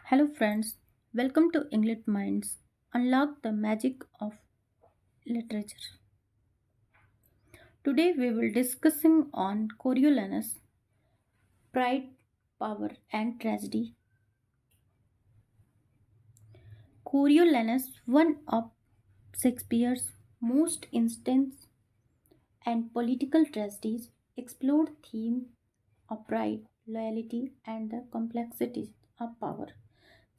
Hello friends, welcome to English Minds. Unlock the magic of literature. Today we will discussing on Coriolanus, pride, power and tragedy. Coriolanus, one of Shakespeare's most intense and political tragedies, explored theme of pride, loyalty and the complexities of power.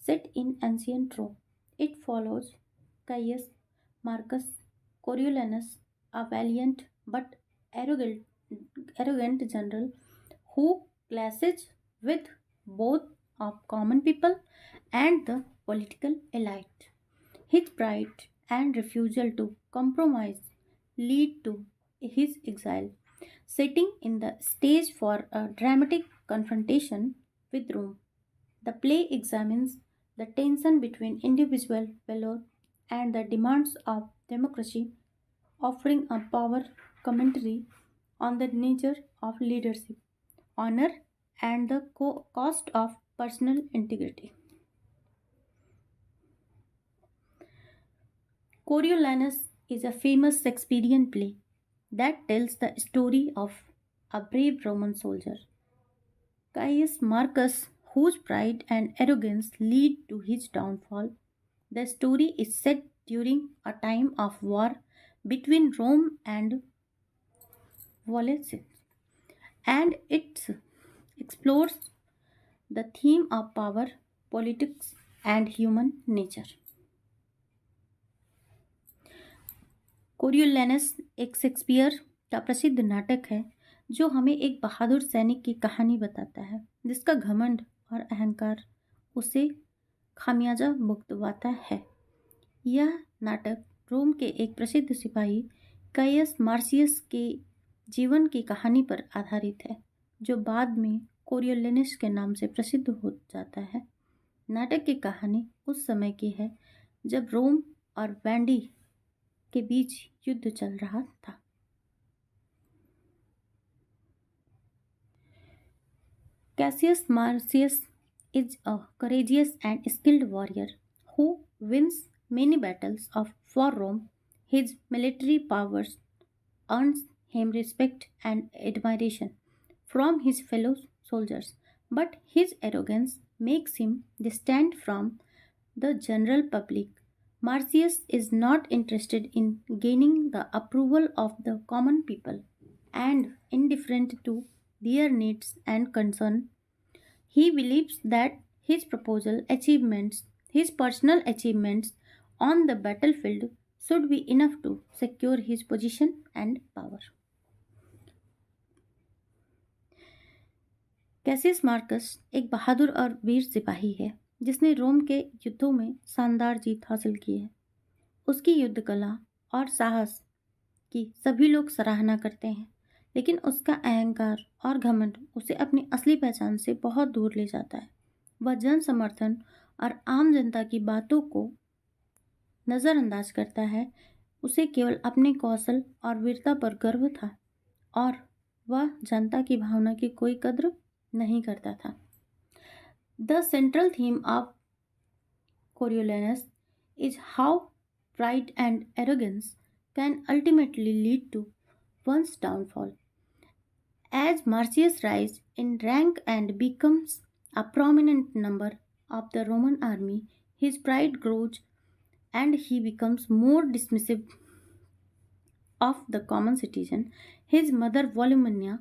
Set in ancient Rome, it follows Gaius Marcus Coriolanus, a valiant but arrogant, arrogant general who clashes with both of common people and the political elite. His pride and refusal to compromise lead to his exile, setting in the stage for a dramatic confrontation with Rome. The play examines the tension between individual valor and the demands of democracy, offering a power commentary on the nature of leadership, honor, and the cost of personal integrity. Coriolanus is a famous Shakespearean play that tells the story of a brave Roman soldier, Gaius Marcus, whose pride and arrogance lead to his downfall. The story is set during a time of war between Rome and Wallachia, and it explores the theme of power, politics, and human nature. कोरियोलेनस एक Shakespeare का प्रसिद्ध नाटक है जो हमें एक बहादुर सैनिक की कहानी बताता है जिसका घमंड और अहंकार उसे खामियाजा भुगतवाता है। यह नाटक रोम के एक प्रसिद्ध सिपाही गायस मार्सियस के जीवन की कहानी पर आधारित है जो बाद में कोरियोलेनस के नाम से प्रसिद्ध हो जाता है। नाटक की कहानी उस समय की है जब रोम और वैंडी के बीच युद्ध चल रहा था। Cassius Marcius is a courageous and skilled warrior who wins many battles for Rome. His military powers earns him respect and admiration from his fellow soldiers, but his arrogance makes him distant from the general public. Marcius is not interested in gaining the approval of the common people and indifferent to their needs and concern. He believes that his personal achievements on the battlefield should be enough to secure his position and power. Cassius Marcus एक बहादुर और वीर सिपाही है जिसने रोम के युद्धों में शानदार जीत हासिल की है। उसकी युद्ध कला और साहस की सभी लोग सराहना करते हैं, लेकिन उसका अहंकार और घमंड उसे अपनी असली पहचान से बहुत दूर ले जाता है। वह जन समर्थन और आम जनता की बातों को नज़रअंदाज करता है। उसे केवल अपने कौशल और वीरता पर गर्व था और वह जनता की भावना की कोई कद्र नहीं करता था। The central theme of Coriolanus is how pride and arrogance can ultimately lead to one's downfall. As Marcius rises in rank and becomes a prominent member of the Roman army, his pride grows and he becomes more dismissive of the common citizen. His mother Volumnia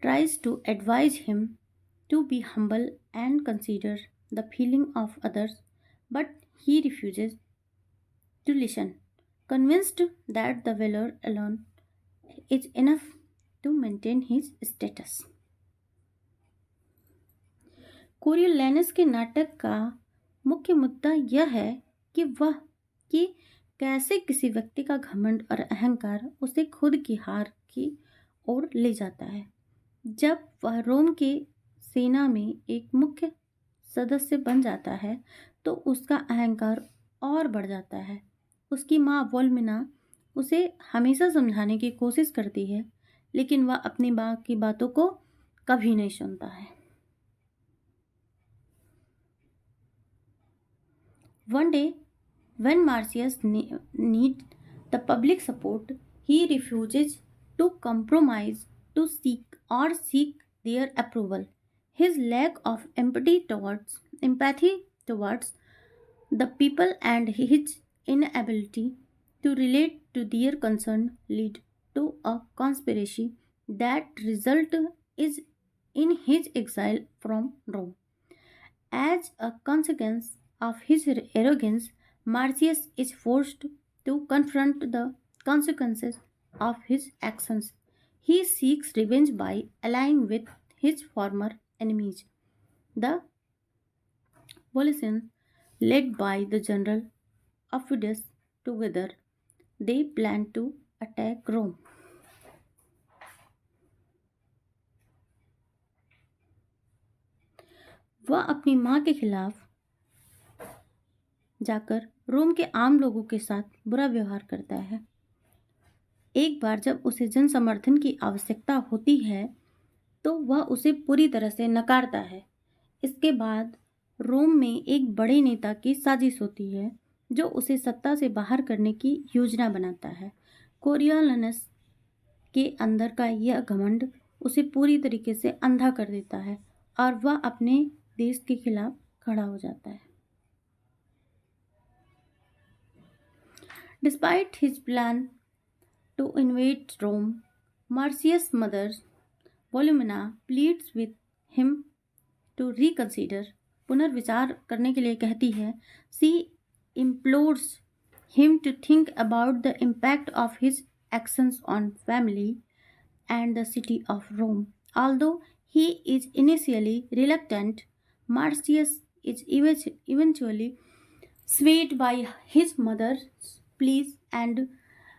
tries to advise him to be humble and consider the feeling of others, but he refuses to listen, convinced that the valor alone is enough to maintain his status. कोरियोलेनस के नाटक का मुख्य मुद्दा यह है कि कैसे किसी व्यक्ति का घमंड और अहंकार उसे खुद की हार की ओर ले जाता है। जब वह रोम के सेना में एक मुख्य सदस्य बन जाता है तो उसका अहंकार और बढ़ जाता है। उसकी माँ वोल्मिना उसे हमेशा समझाने की कोशिश करती है, लेकिन वह अपनी माँ की बातों को कभी नहीं सुनता है। One day, when Marcius needs the public support, he refuses to compromise to seek their approval. His lack of empathy towards the people and his inability to relate to their concern lead to a conspiracy that result is in his exile from Rome. As a consequence of his arrogance, Marcius is forced to confront the consequences of his actions. He seeks revenge by allying with his former enemies, the Volscians, led by the general Aufidius. Together, they plan to attack Rome. वह अपनी मां के खिलाफ जाकर रोम के आम लोगों के साथ बुरा व्यवहार करता है। एक बार जब उसे जन समर्थन की आवश्यकता होती है तो वह उसे पूरी तरह से नकारता है। इसके बाद रोम में एक बड़े नेता की साजिश होती है जो उसे सत्ता से बाहर करने की योजना बनाता है। कोरियोलानस के अंदर का यह घमंड उसे पूरी तरीके से अंधा कर देता है और वह अपने देश के खिलाफ खड़ा हो जाता है। Despite his plan to invade Rome, Marcius' mother, Volumina, pleads with him to reconsider. पुनर्विचार करने के लिए कहती है। She implores him to think about the impact of his actions on family and the city of Rome. Although he is initially reluctant, Marcius is eventually swayed by his mother's pleas and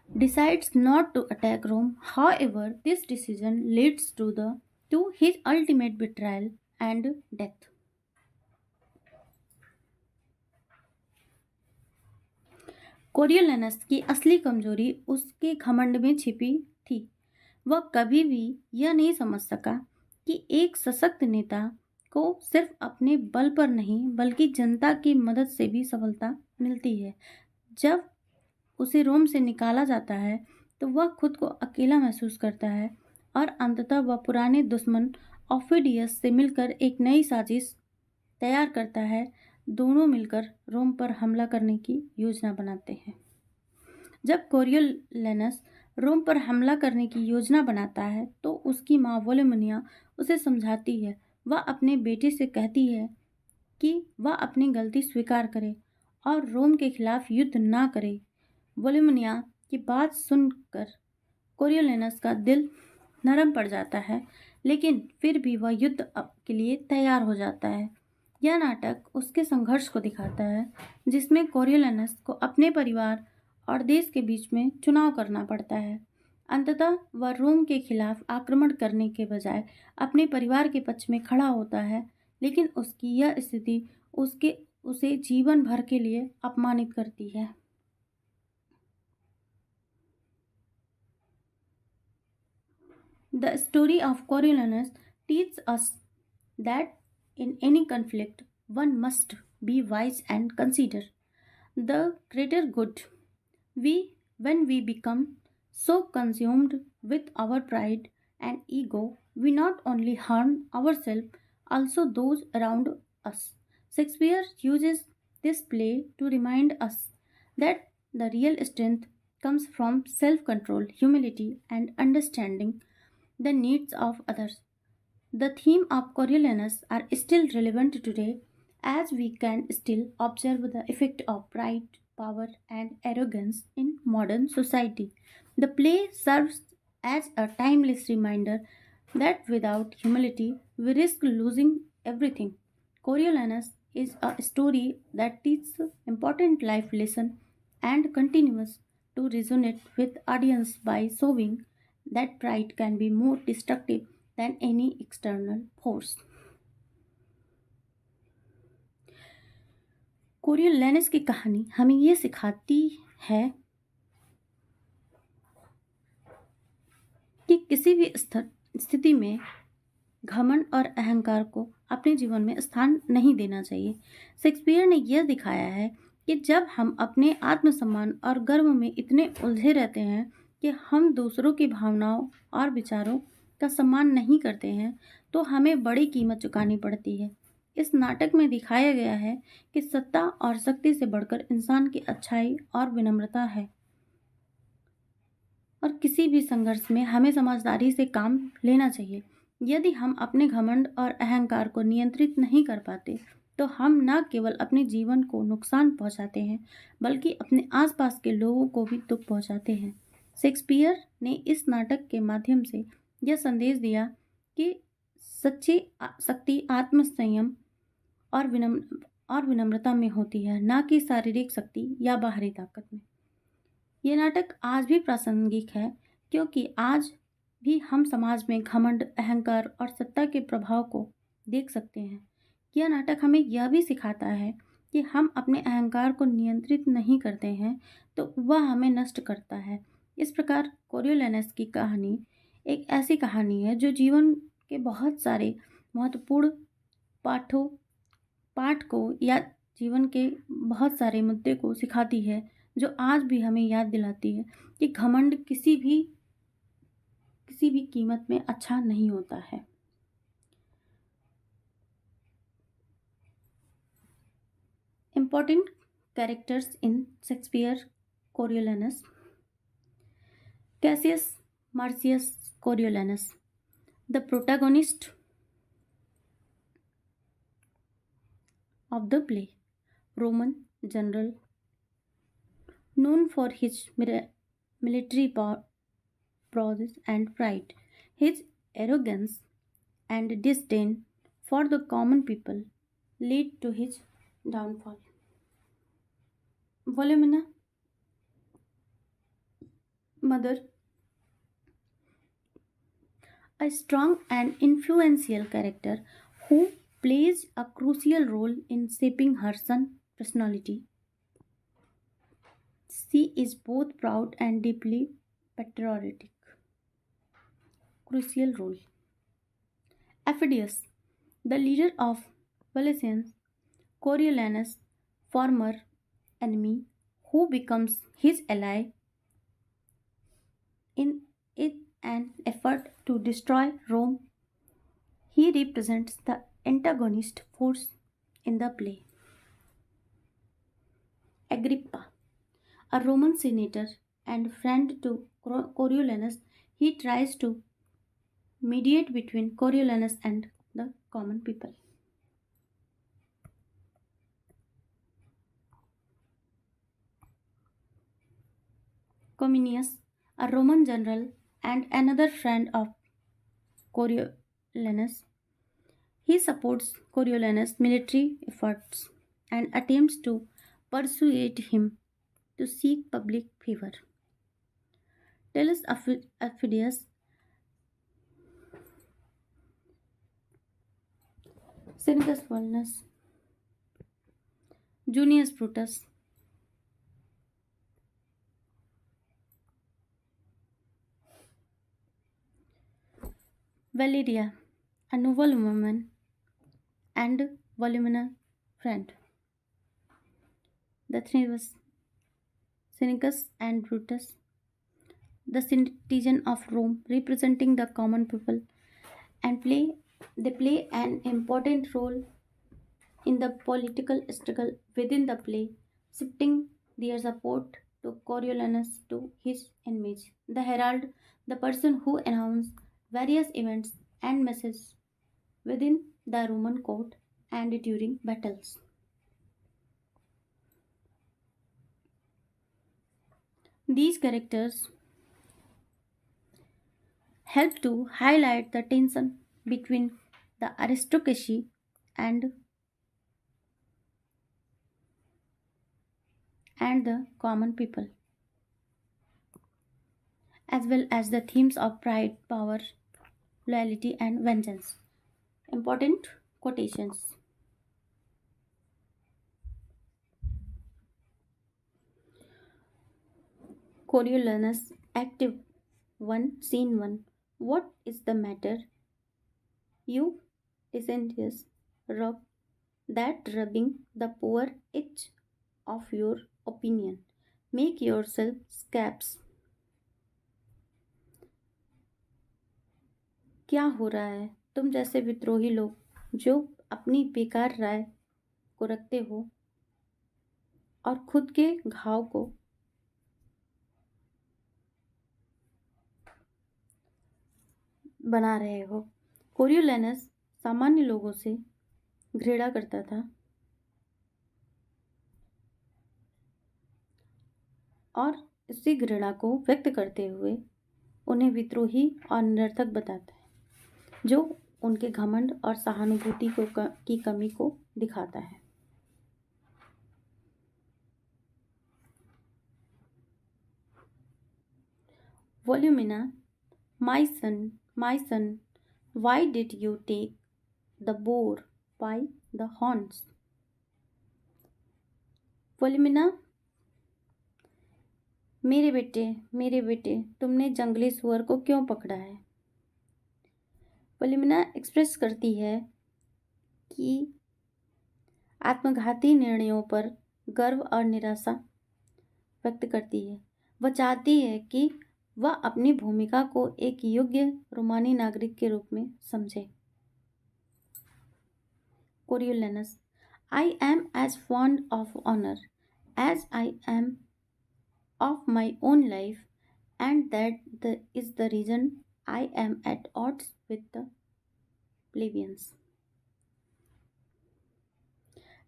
decides not to attack Rome. However, this decision leads to his ultimate betrayal and death. कोरियोलानस की असली कमजोरी उसके घमंड में छिपी थी। वह कभी भी यह नहीं समझ सका कि एक सशक्त नेता को सिर्फ अपने बल पर नहीं बल्कि जनता की मदद से भी सफलता मिलती है। जब उसे रोम से निकाला जाता है तो वह खुद को अकेला महसूस करता है और अंततः वह पुराने दुश्मन ऑफिडियस से मिलकर एक नई साजिश तैयार करता है। दोनों मिलकर रोम पर हमला करने की योजना बनाते हैं। जब कोरियोलानस रोम पर हमला करने की योजना बनाता है तो उसकी माँ वोलेमिना उसे समझाती है। वह अपने बेटे से कहती है कि वह अपनी गलती स्वीकार करे और रोम के खिलाफ युद्ध ना करे। वोलेमिना की बात सुनकर कोरियोलानस का दिल नरम पड़ जाता है, लेकिन फिर भी वह युद्ध के लिए तैयार हो जाता है। यह नाटक उसके संघर्ष को दिखाता है जिसमें कोरियोलानस को अपने परिवार और देश के बीच में चुनाव करना पड़ता है। अंततः वह रोम के खिलाफ आक्रमण करने के बजाय अपने परिवार के पक्ष में खड़ा होता है, लेकिन उसकी यह स्थिति उसे जीवन भर के लिए अपमानित करती है। The story of Coriolanus teaches us that in any conflict one must be wise and consider the greater good. When we become so consumed with our pride and ego, we not only harm ourselves, also those around us. Shakespeare uses this play to remind us that the real strength comes from self control, humility, and understanding the needs of others. The theme of Coriolanus are still relevant today as we can still observe the effect of pride, power, and arrogance in modern society. The play serves as a timeless reminder that without humility we risk losing everything. Coriolanus is a story that teaches important life lesson and continues to resonate with audience by showing that pride can be more destructive than any external force. कोरियोलानस की कहानी हमें ये सिखाती है कि किसी भी स्थिति में घमंड और अहंकार को अपने जीवन में स्थान नहीं देना चाहिए। शेक्सपियर ने यह दिखाया है कि जब हम अपने आत्मसम्मान और गर्व में इतने उलझे रहते हैं कि हम दूसरों की भावनाओं और विचारों का सम्मान नहीं करते हैं, तो हमें बड़ी कीमत चुकानी पड़ती है। इस नाटक में दिखाया गया है कि सत्ता और शक्ति से बढ़कर इंसान की अच्छाई और विनम्रता है, और किसी भी संघर्ष में हमें समझदारी से काम लेना चाहिए। यदि हम अपने घमंड और अहंकार को नियंत्रित नहीं कर पाते, तो हम न केवल अपने जीवन को नुकसान पहुंचाते हैं, बल्कि अपने आसपास के लोगों को भी दुख पहुंचाते हैं। शेक्सपियर ने इस नाटक के माध्यम से यह संदेश दिया कि सच्ची शक्ति आत्मसंयम और विनम्रता में होती है, न कि शारीरिक शक्ति या बाहरी ताकत में। ये नाटक आज भी प्रासंगिक है, क्योंकि आज भी हम समाज में घमंड, अहंकार और सत्ता के प्रभाव को देख सकते हैं। यह नाटक हमें यह भी सिखाता है कि हम अपने अहंकार को नियंत्रित नहीं करते हैं तो वह हमें नष्ट करता है। इस प्रकार कोरियोलानस की कहानी एक ऐसी कहानी है जो जीवन के बहुत सारे महत्वपूर्ण पाठ को या जीवन के बहुत सारे मुद्दे को सिखाती है, जो आज भी हमें याद दिलाती है कि घमंड किसी भी कीमत में अच्छा नहीं होता है। Important characters in Shakespeare Coriolanus. Gnaeus Marcius Coriolanus, the protagonist of the play, Roman general known for his military prowess and pride. His arrogance and disdain for the common people lead to his downfall. Volumina, mother, a strong and influential character who plays a crucial role in shaping her son's personality. She is both proud and deeply patriotic. Crucial role. Aphidius, the leader of Patricians, Coriolanus' former enemy, who becomes his ally in an effort to destroy Rome. He represents the antagonist force in the play. Agrippa, a Roman senator and friend to Coriolanus, he tries to mediate between Coriolanus and the common people. Cominius, a Roman general and another friend of Coriolanus, he supports Coriolanus' military efforts and attempts to persuade him to seek public favor. Tellus Aphidius, Seneca Volnus, Junius Brutus, Valeria, a noble woman and Volumina friend. The three was Senecus and Brutus, the citizen of Rome, representing the common people, and they play an important role in the political struggle within the play, shifting their support to Coriolanus to his enemies. The herald, the person who announced various events and messages within the Roman court and during battles. These characters help to highlight the tension between the aristocracy and the common people, as well as the themes of pride, power, loyalty, and vengeance. Important quotations. Coriolanus, Active 1, Scene 1. What is the matter? You, Licentius, rub that rubbing the poor itch. of your opinion. Make yourself scarce. क्या हो रहा है? तुम जैसे विद्रोही लोग जो अपनी बेकार राय को रखते हो और खुद के घाव को बना रहे हो। कोरियोलैनस सामान्य लोगों से घृणा करता था और इसी घृणा को व्यक्त करते हुए उन्हें विद्रोही और निरर्थक बताता है, जो उनके घमंड और सहानुभूति की कमी को दिखाता है। वोल्यूमिना, my son, why did you take the boar by the horns? वोल्यूमिना, मेरे बेटे, तुमने जंगली सुअर को क्यों पकड़ा है? वोल्यूमिना एक्सप्रेस करती है कि आत्मघाती निर्णयों पर गर्व और निराशा व्यक्त करती है। वह चाहती है कि वह अपनी भूमिका को एक योग्य रोमानी नागरिक के रूप में समझे। कोरियोलैनस, I am as fond of honor as I am of my own life, and that is the reason I am at odds with the plebeians.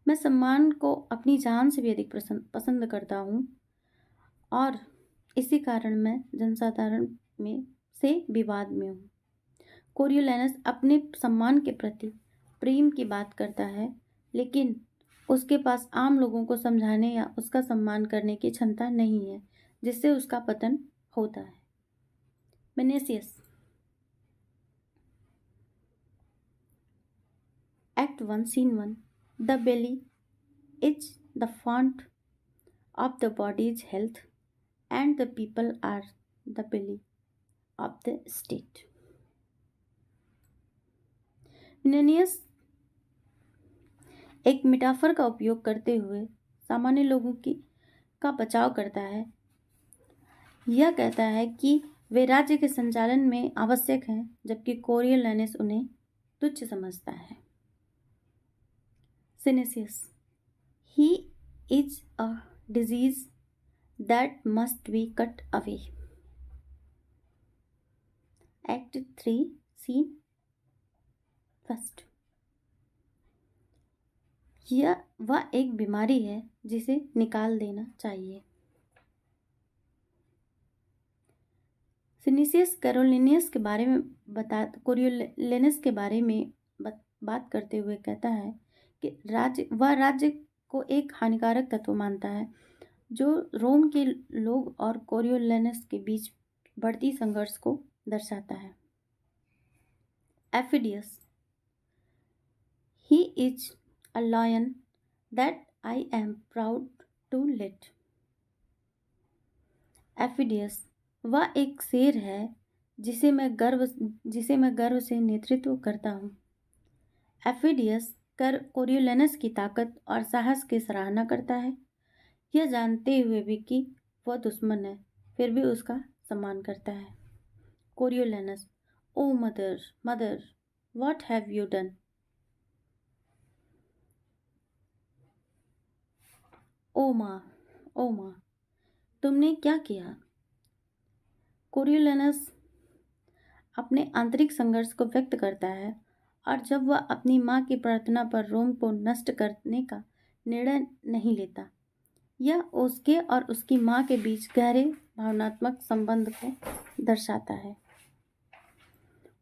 मैं सम्मान को अपनी जान से भी अधिक पसंद करता हूँ और इसी कारण मैं जनसाधारण में से विवाद में हूँ। कोरियोलैनस अपने सम्मान के प्रति प्रेम की बात करता है, लेकिन उसके पास आम लोगों को समझाने या उसका सम्मान करने की क्षमता नहीं है, जिससे उसका पतन होता है। मेनेसियस, Act 1, Scene 1. The belly is the font of the body's health, and the people are the belly of the state. मेनेसियस एक मेटाफर का उपयोग करते हुए सामान्य लोगों का बचाव करता है। यह कहता है कि वे राज्य के संचालन में आवश्यक हैं, जबकि कोरियोलैनस उन्हें तुच्छ समझता है। सिनेसियस, he is a disease that must be cut away. Act 3, Scene 1. वह एक बीमारी है जिसे निकाल देना चाहिए। सिनेसियस कोरियोलैनस के बारे में बात करते हुए कहता है कि राज्य को एक हानिकारक तत्व मानता है, जो रोम के लोग और कोरियोलैनस के बीच बढ़ती संघर्ष को दर्शाता है। एफिडियस, he is a lion that I am proud to lead. एफिडियस, वह एक शेर है जिसे मैं गर्व से नेतृत्व करता हूँ। एफिडियस कोरियोलैनस की ताकत और साहस की सराहना करता है, यह जानते हुए भी कि वह दुश्मन है, फिर भी उसका सम्मान करता है। Coriolanus, O mother, what have you done? O माँ, तुमने क्या किया? कोरियोलैनस अपने आंतरिक संघर्ष को व्यक्त करता है, और जब वह अपनी माँ की प्रार्थना पर रोम को नष्ट करने का निर्णय नहीं लेता, यह उसके और उसकी माँ के बीच गहरे भावनात्मक संबंध को दर्शाता है।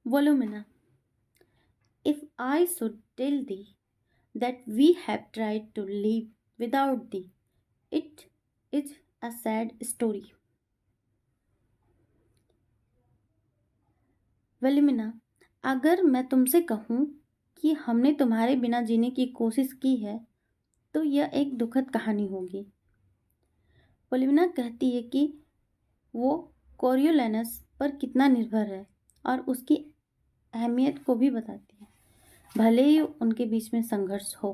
वोल्यूमिना, if I should tell thee that we have tried to live without thee, it is a sad story. वोल्यूमिना, अगर मैं तुमसे कहूँ कि हमने तुम्हारे बिना जीने की कोशिश की है, तो यह एक दुखद कहानी होगी। वोल्यूमिना कहती है कि वो कोरियोलैनस पर कितना निर्भर है और उसकी अहमियत को भी बताती है, भले ही उनके बीच में संघर्ष हो।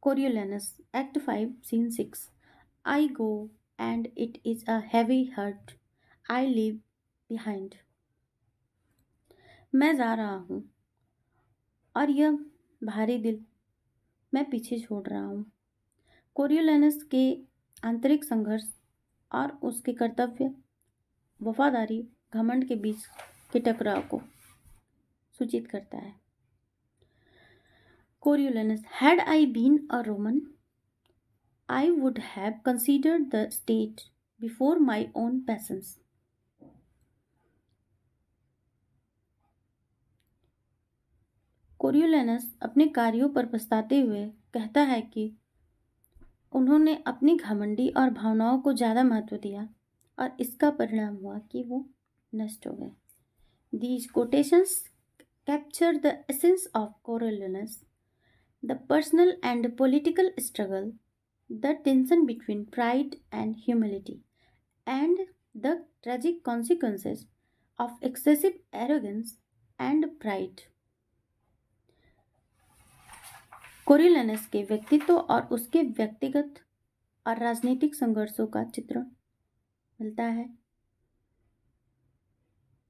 Coriolanus, Act 5, Scene 6. I go, and it is a heavy heart I leave behind. मैं जा रहा हूँ और यह भारी दिल मैं पीछे छोड़ रहा हूँ। कोरियोलानस के आंतरिक संघर्ष और उसके कर्तव्य, वफादारी, घमंड के बीच के टकराव को सूचित करता है। Coriolanus, had I been a Roman, I would have considered the state before my own passions. कोरियोलानस अपने कार्यों पर पछताते हुए कहता है कि उन्होंने अपनी घमंडी और भावनाओं को ज़्यादा महत्व दिया और इसका परिणाम हुआ कि वो नष्ट हो गए। These quotations capture the essence of Coriolanus, the personal and political struggle, the tension between pride and humility, and the tragic consequences of excessive arrogance and pride. कोरियोलानस के व्यक्तित्व और उसके व्यक्तिगत और राजनीतिक संघर्षों का चित्रण मिलता है,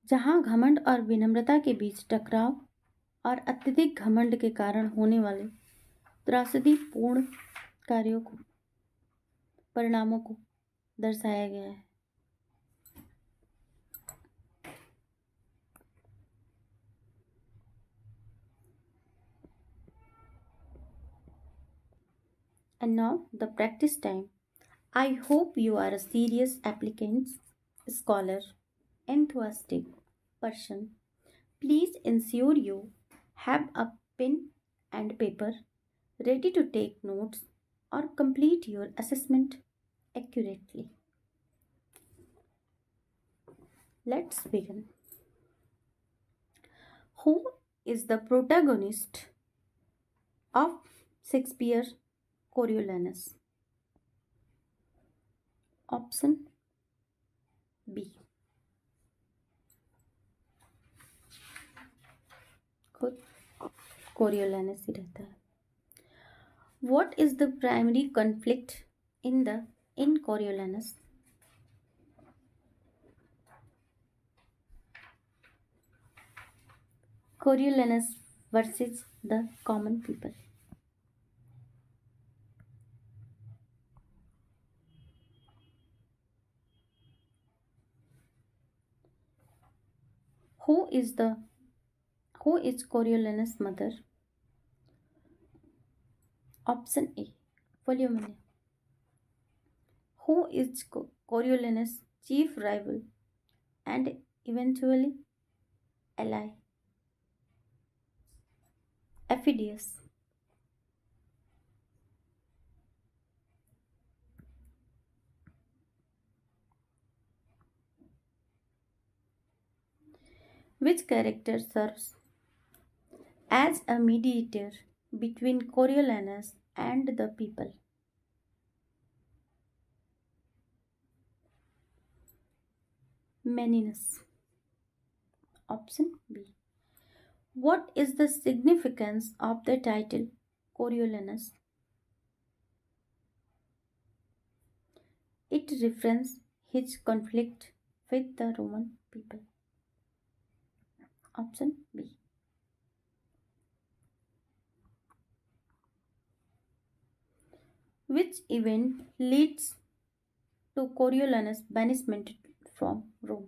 जहां घमंड और विनम्रता के बीच टकराव और अत्यधिक घमंड के कारण होने वाले त्रासदीपूर्ण कार्यों को परिणामों को दर्शाया गया है। And now the practice time. I hope you are a serious applicant, scholar, enthusiastic person. Please ensure you have a pen and paper ready to take notes or complete your assessment accurately. Let's begin. Who is the protagonist of Shakespeare Coriolanus? Option B. खुद कोरियोलानस ही रहता है। What is the primary conflict in Coriolanus? Coriolanus versus the common people. Who is Coriolanus' mother? Option A. William. Who is Coriolanus' chief rival and eventually ally? Ephidius. Which character serves as a mediator between Coriolanus and the people? Meninus. Option B. What is the significance of the title Coriolanus? It references his conflict with the Roman people. Option B. Which event leads to Coriolanus' banishment from Rome?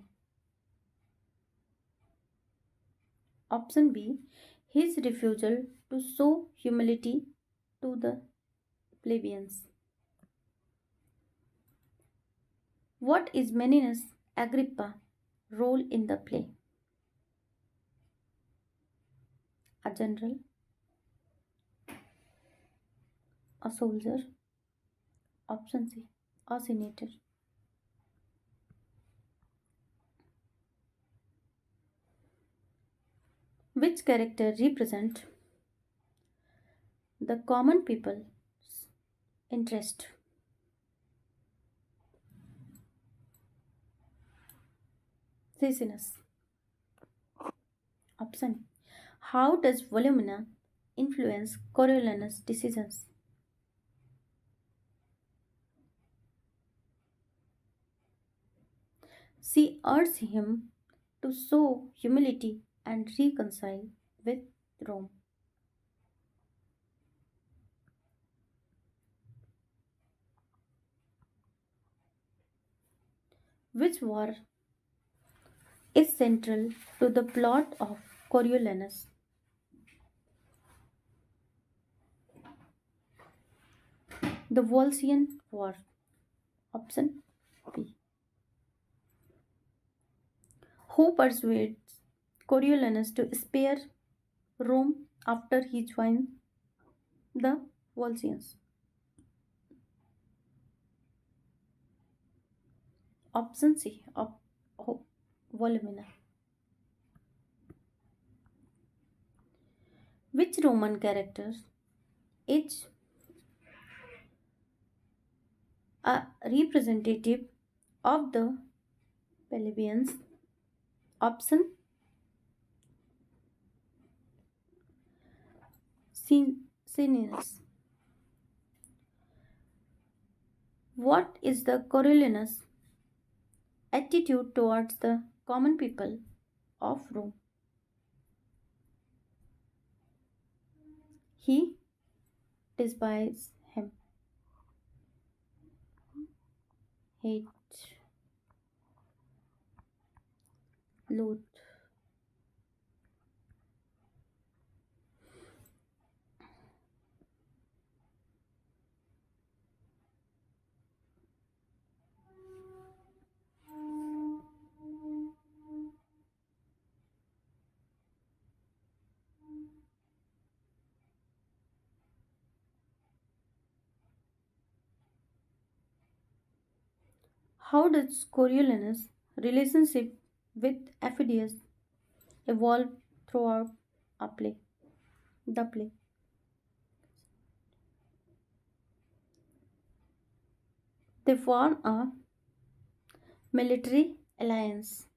Option B. His refusal to show humility to the plebeians. What is Meninus Agrippa's role in the play? A general, a soldier. Option C. A senator. Which character represent the common people's interest? Cecinus. Option. How does Volumina influence Coriolanus' decisions? She urged him to show humility and reconcile with Rome, which war is central to the plot of Coriolanus. The Volscian War. Option B. Who persuades Coriolanus to spare Rome after he joined the Volscians? Option C. Volumina. Which Roman character is a representative of the plebeians? Option Cineas. What is the Coriolanus attitude towards the common people of Rome? He despises him, hate, loathe. How does Coriolanus' relationship with Aphidius evolve throughout a play? The play. They form a military alliance.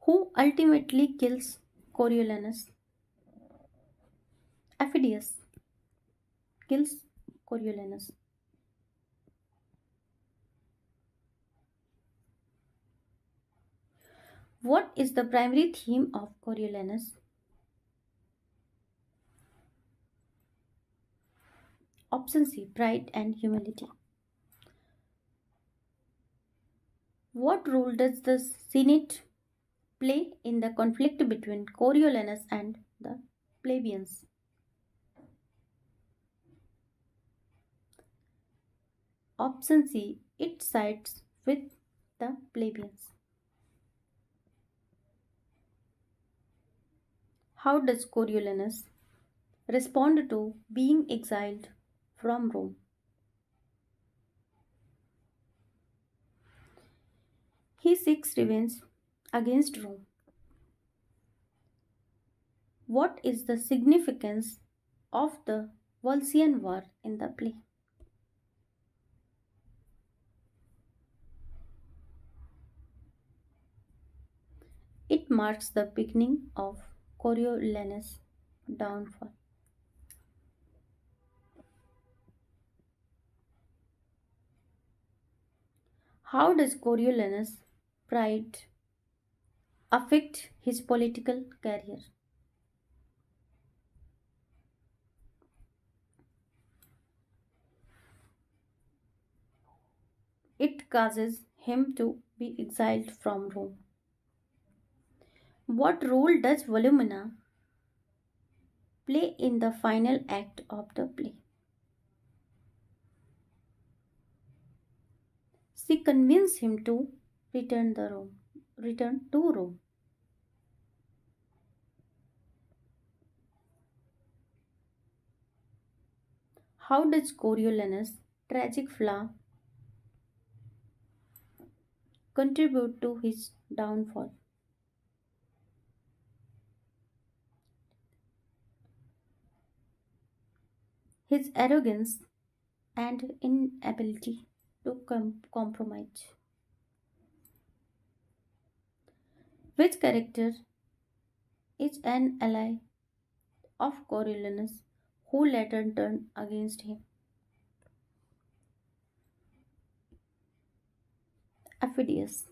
Who ultimately kills Coriolanus? Aphidius kills Coriolanus. What is the primary theme of Coriolanus? Option C. Pride and humility. What role does the Senate play in the conflict between Coriolanus and the plebeians? Option C. It sides with the plebeians. How does Coriolanus respond to being exiled from Rome? He seeks revenge against Rome. What is the significance of the Volscian War in the play? It marks the beginning of Coriolanus' downfall. How does Coriolanus' pride affect his political career? It causes him to be exiled from Rome. What role does Volumina play in the final act of the play? She convinces him to return to Rome. How does Coriolanus' tragic flaw contribute to his downfall? His arrogance and inability to compromise. Which character is an ally of Coriolanus who later turned against him. Aphidius.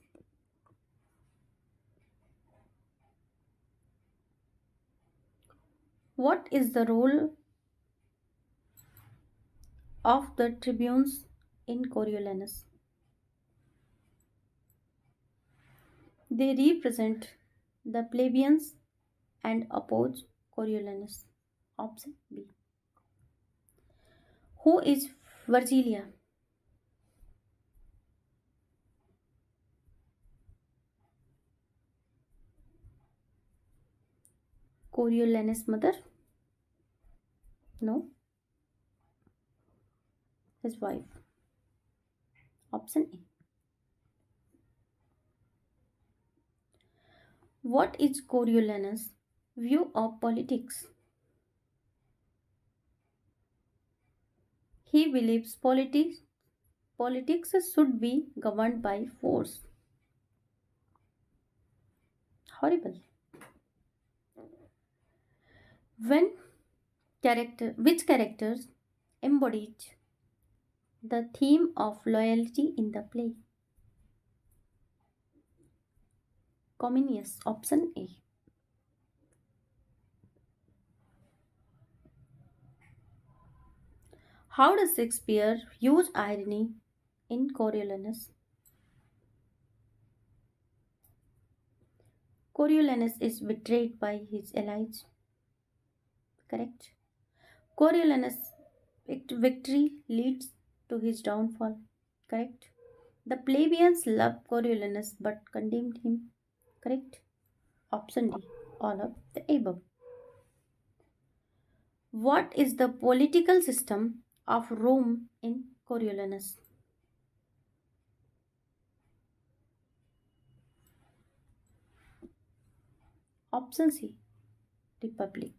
What is the role of the tribunes in Coriolanus? They represent the plebeians and oppose Coriolanus. Option B. Who is Virgilia? Coriolanus' mother? No, his wife. Option A. What is Coriolanus' view of politics? He believes politics should be governed by force. Horrible. When which characters embodied the theme of loyalty in the play? Comenius. Option A. How does Shakespeare use irony in Coriolanus? Coriolanus is betrayed by his allies. Correct. Coriolanus' victory leads to his downfall. Correct. The plebeians loved Coriolanus but condemned him. Correct. Option D. All of the above. What is the political system of Rome in Coriolanus? Option C. Republic.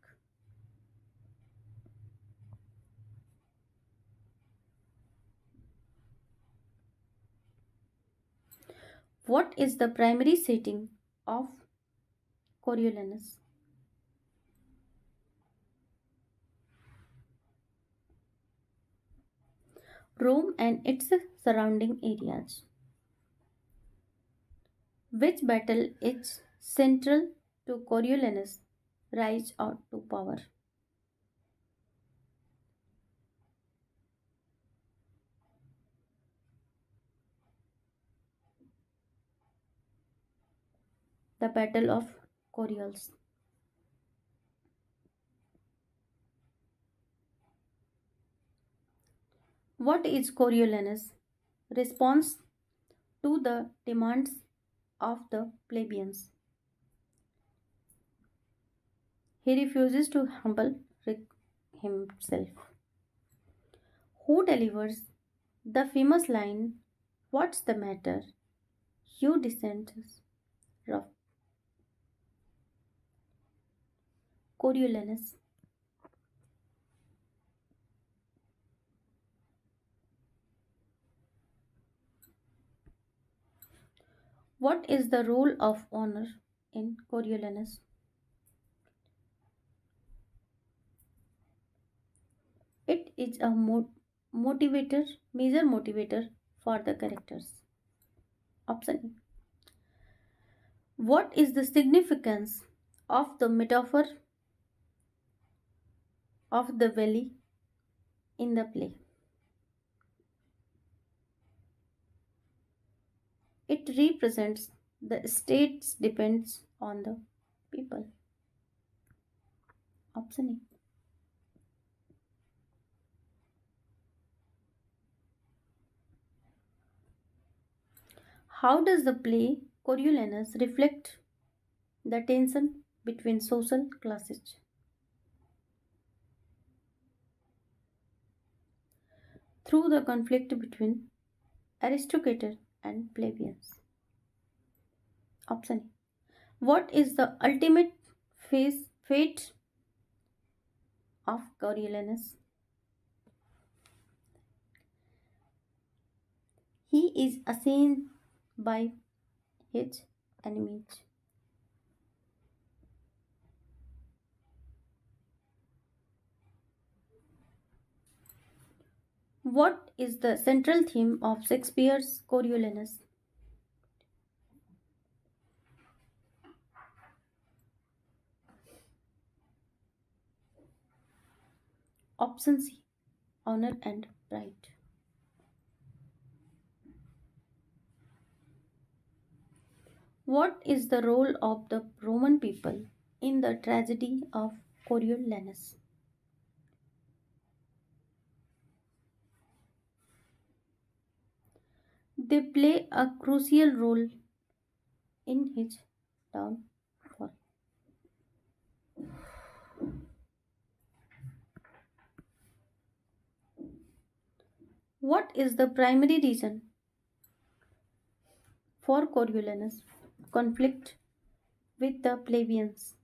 What is the primary setting of Coriolanus? Rome and its surrounding areas. Which battle is central to Coriolanus' rise to power? The Battle of Coriolis. What is Coriolanus' response to the demands of the plebeians? He refuses to humble himself. Who delivers the famous line, "What's the matter? You dissenters, rough." Coriolanus. What is the role of honor in Coriolanus? It is a major motivator for the characters. Option A. What is the significance of the metaphor of the valley in the play? It represents the states depends on the people. Option A. How does the play Coriolanus reflect the tension between social classes? Through the conflict between aristocrates and plebeians. Option A. What is the ultimate fate of Coriolanus? He is assailed by his enemies. What is the central theme of Shakespeare's Coriolanus? Option C. Honor and pride. What is the role of the Roman people in the tragedy of Coriolanus? They play a crucial role in his downfall. What is the primary reason for Coriolanus' conflict with the plebeians?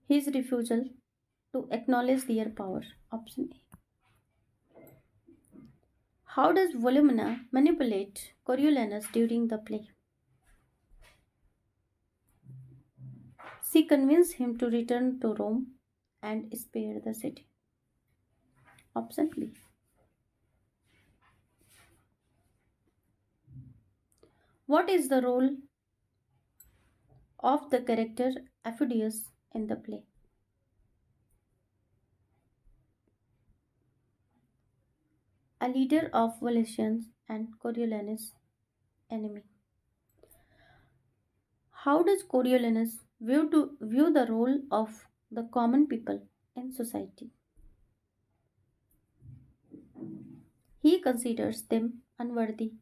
His refusal to acknowledge their power. Option A. How does Volumina manipulate Coriolanus during the play? She convinced him to return to Rome and spare the city. Option B. What is the role of the character Aphidius in the play? A leader of Volscians and Coriolanus' enemy. How does Coriolanus view the role of the common people in society? He considers them unworthy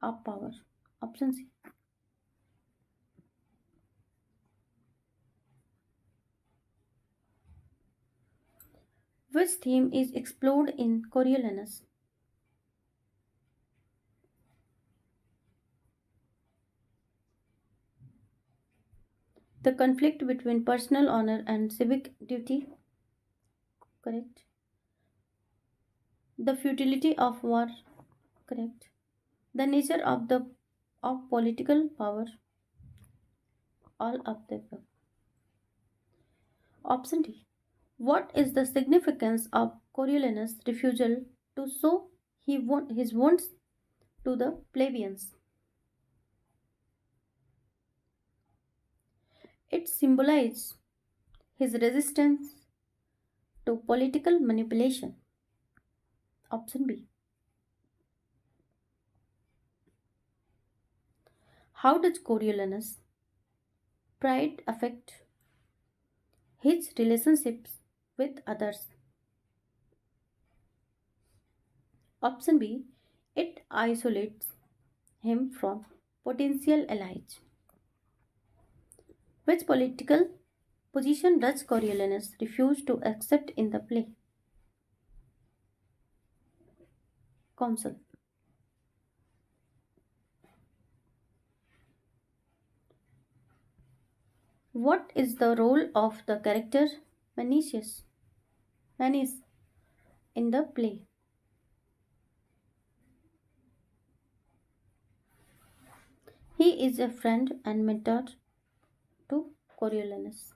of power. Option C. Which theme is explored in Coriolanus? The conflict between personal honor and civic duty. Correct. The futility of war. Correct. The nature of political power. All of the above. Option D. What is the significance of Coriolanus' refusal to show his wants to the plebeians? It symbolizes his resistance to political manipulation. Option B. How does Coriolanus' pride affect his relationships with others? Option B. It isolates him from potential allies. Which political position does Coriolanus refuse to accept in the play? Consul. What is the role of the character Manius in the play? He is a friend and mentor to Coriolanus.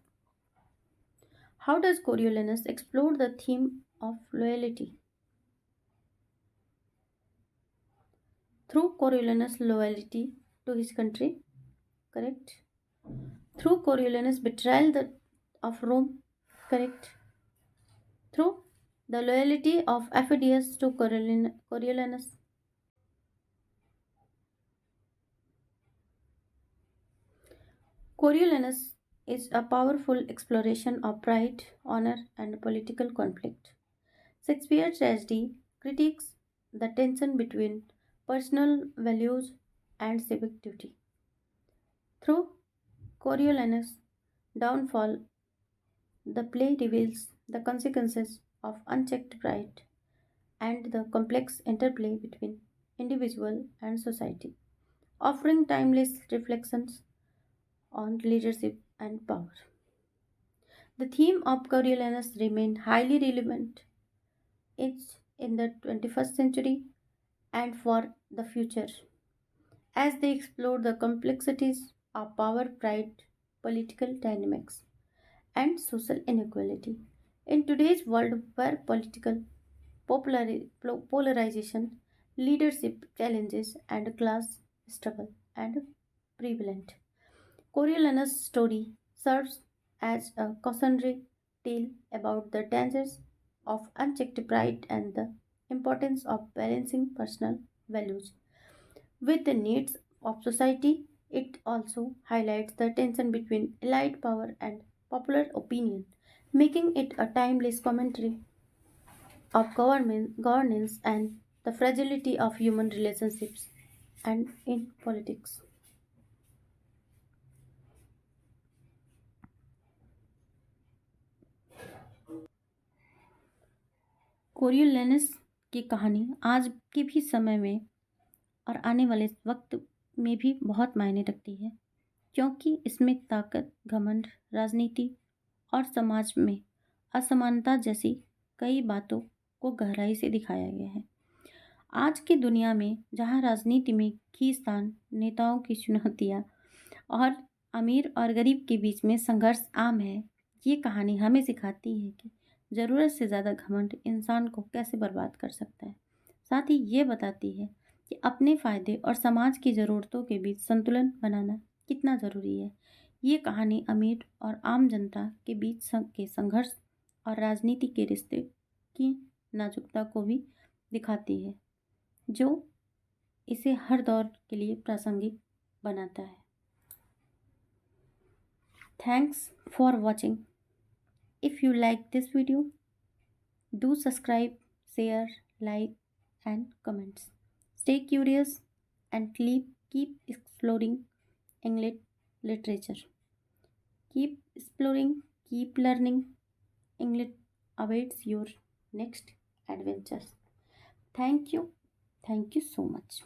How does Coriolanus explore the theme of loyalty? Through Coriolanus' loyalty to his country, correct? Through Coriolanus' of Rome, correct? Through the loyalty of Aphidius to Coriolanus. Coriolanus is a powerful exploration of pride, honor, and political conflict. Shakespeare's tragedy critiques the tension between personal values and civic duty. Through Coriolanus' downfall, the play reveals the consequences of unchecked pride and the complex interplay between individual and society, offering timeless reflections on leadership and power. The theme of Coriolanus remained highly relevant in the 21st century and for the future as they explored the complexities of power, pride, political dynamics, and social inequality. In today's world where political polarization, leadership challenges, and class struggle and prevalent, Coriolanus' story serves as a cautionary tale about the dangers of unchecked pride and the importance of balancing personal values with the needs of society. It also highlights the tension between elite power and popular opinion, making it a timeless commentary of governance and the fragility of human relationships and in politics. कोरियोलिनस की कहानी आज के भी समय में और आने वाले वक्त में भी बहुत मायने रखती है, क्योंकि इसमें ताकत, घमंड, राजनीति और समाज में असमानता जैसी कई बातों को गहराई से दिखाया गया है। आज की दुनिया में जहाँ राजनीति में खींचतान, नेताओं की चुनौतियाँ और अमीर और गरीब के बीच में संघर्ष आम है, ये कहानी हमें सिखाती है कि ज़रूरत से ज़्यादा घमंड इंसान को कैसे बर्बाद कर सकता है। साथ ही ये बताती है कि अपने फ़ायदे और समाज की ज़रूरतों के बीच संतुलन बनाना कितना ज़रूरी है। ये कहानी अमीर और आम जनता के बीच के संघर्ष और राजनीति के रिश्ते की नाजुकता को भी दिखाती है, जो इसे हर दौर के लिए प्रासंगिक बनाता है। Thanks for watching. If you like this video, do subscribe, share, like, and comments. Stay curious and keep exploring English literature. Keep exploring, keep learning. English awaits your next adventures. Thank you. Thank you so much.